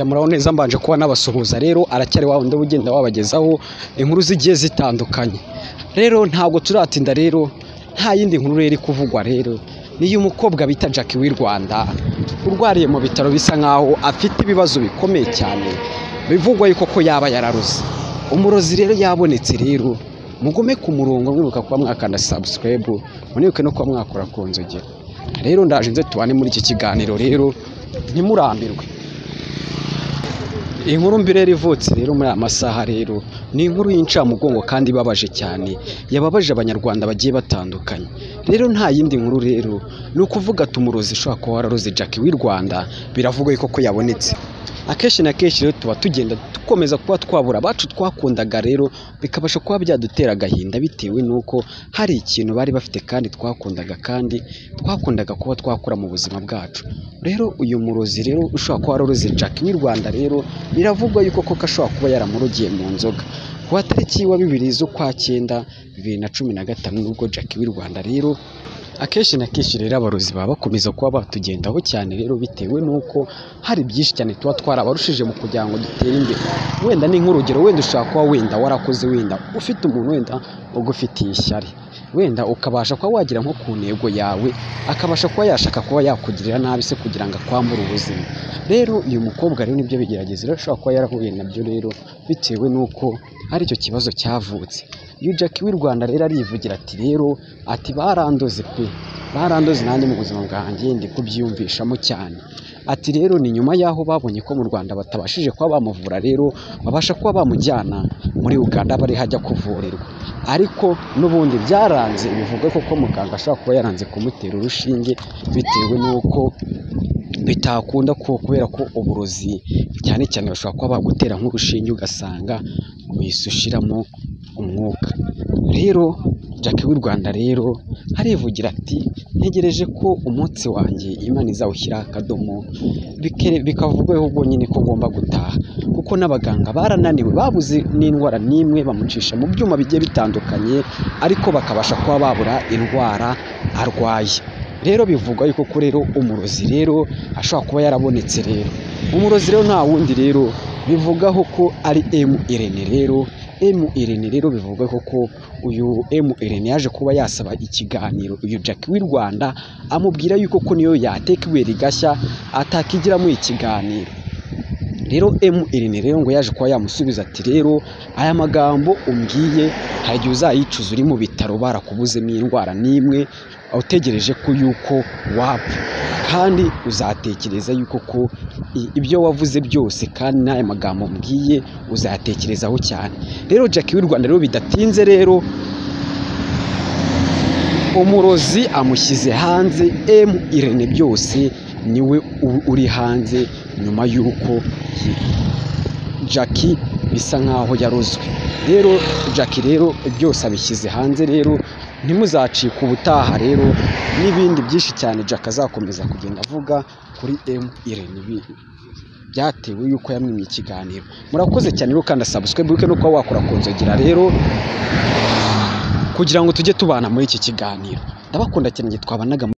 Muraho neza mbanje kuba nabasuhuza rero aracyari wa wundi ugenda wabagezaho inkuru zigiye zitandukanye. Rero ntabwo turatinda rero nta yindi nkuru rero kuvugwa rero niyo umukobwa bita Jackie w'i Rwanda urwariye mu bitaro bisa nkaho afite ibibazo bikomeye cyane bivugwa yuko ko yaba yararuze. Umurozi rero yabonetse rero mugume ku murongo mwibuka kuba mwakanda subscribe munibuke no kuba mwakora ku nzogera. Rero ndaje nze tubane muri iki kiganiro rero ntimurambirwe. Inkuru mbi rero ivutse rero muri amasaha rero ni inkuru y'incamugongo kandi ibabaje cyane yababaje abanyarwanda bagiye batandukanye. Rero nta yindi nkuru rero ni ukuvuga tumurozi ushobora kuba wararoze Jackie w'i Rwanda biravugwa yuko ko yabonetse. Akenshi na kenshi rero tuba tugenda dukomeza kuba twabura abacu twakundaga rero bikabasha kuba byadutera agahinda bitewe n'uko hari ikintu bari bafite kandi twakundaga kuba twakora mu buzima bwacu. Rero uyu murozi rero ushobora kuba wararoze Jackie w'i Rwanda rero biravugwa yuko koko ashobora kuba yaramurogiye mu nzoga ku tariki ya 2 z'Ukwakenda 2015 nubwo Jackie w'i Rwanda rero akenshi na kenshi rero abarozi baba bakomeza kuba batugendaho cyane rero bitewe n'uko hari byinshi cyane tuba twarabarushije mu kugira ngo dutere imbere. Wenda ni nk'urugero wenda ushaka kuba wenda warakoze wenda ufite umuntu wenda ugufitiye ishyari wenda ukabasha kuba wagira nko ku ntego yawe akabasha kuba yashaka kuba yakugirira nabi se kugira ngo akwambure ubuzima. Rero uyu mukobwa rero nibyo bigerageza rero ashobora kuba yarahuye nabyo rero bitewe n'uko hari icyo kibazo cyavutse. Uyu Jackie w'i Rwanda rero arivugira ati rero ati barandoze pe barandoze nanjye mu buzima bwanjye ndi kubyiyumvishamo cyane. Ati rero ni nyuma yaho babonye ko mu Rwanda batabashije kuba bamuvura rero babasha kuba bamujyana muri Uganda bari hajya kuvurirwa, ariko n'ubundi byaranze bivuga ko muganga ashobora kuba yaranze kumutera urushinge bitewe n'uko bitakunda kubera ko uburozi cyane cyane bashobora kuba bagutera nk'urushinge ugasanga wisushiramo umwuka. Rero Jackie w'i Rwanda rero harivugira ati ntegereje ko umunsi wanjye Imana izawushyira akadomo bikavugwaho ubwo nyine ko ngomba gutaha kuko n'abaganga barananiwe babuze n'indwara n'imwe bamucisha mu byuma bigiye bitandukanye ariko bakabasha kuba babura indwara arwaye. Rero bivugwa yuko rero umurozi rero ashobora kuba yarabonetse. Rero umurozi rero nta wundi rero bivugaho ko ari Irene rero Irene rero bivuga ko uyu Irene yaje kuba yasaba ikiganiro uyu Jackie w'i Rwanda amubwira yuko ko niyo yateka ibuye rigashya atakigiramo ikiganiro. Rero Irene rero ngo yaje kuba yamusubiza ati rero aya magambo umbwiye hari igihe uzayicuza uri mu bitaro barakubuzemo indwara n'imwe utegereje ko yuko wapfa kandi uzatekereza yuko ko ibyo wavuze byose kandi n'aya magambo mbwiye uzatekerezaho cyane. Rero Jackie w'i Rwanda rero bidatinze rero umurozi amushyize hanze Irene byose niwe uri hanze nyuma y'uko Jackie bisa nkaho yarozwe. Rero Jackie rero byose abishyize hanze rero ntimuzacike ubutaha rero n'ibindi byinshi cyane Jackie azakomeza kugenda avuga kuri Irene byatewe yuko yamwimye ikiganiro. Murakoze cyane rero kandi subscribe no kuba wakora ku nzogera rero kugira ngo tujye tubana muri iki kiganiro. Ndabakunda cyane twabanaga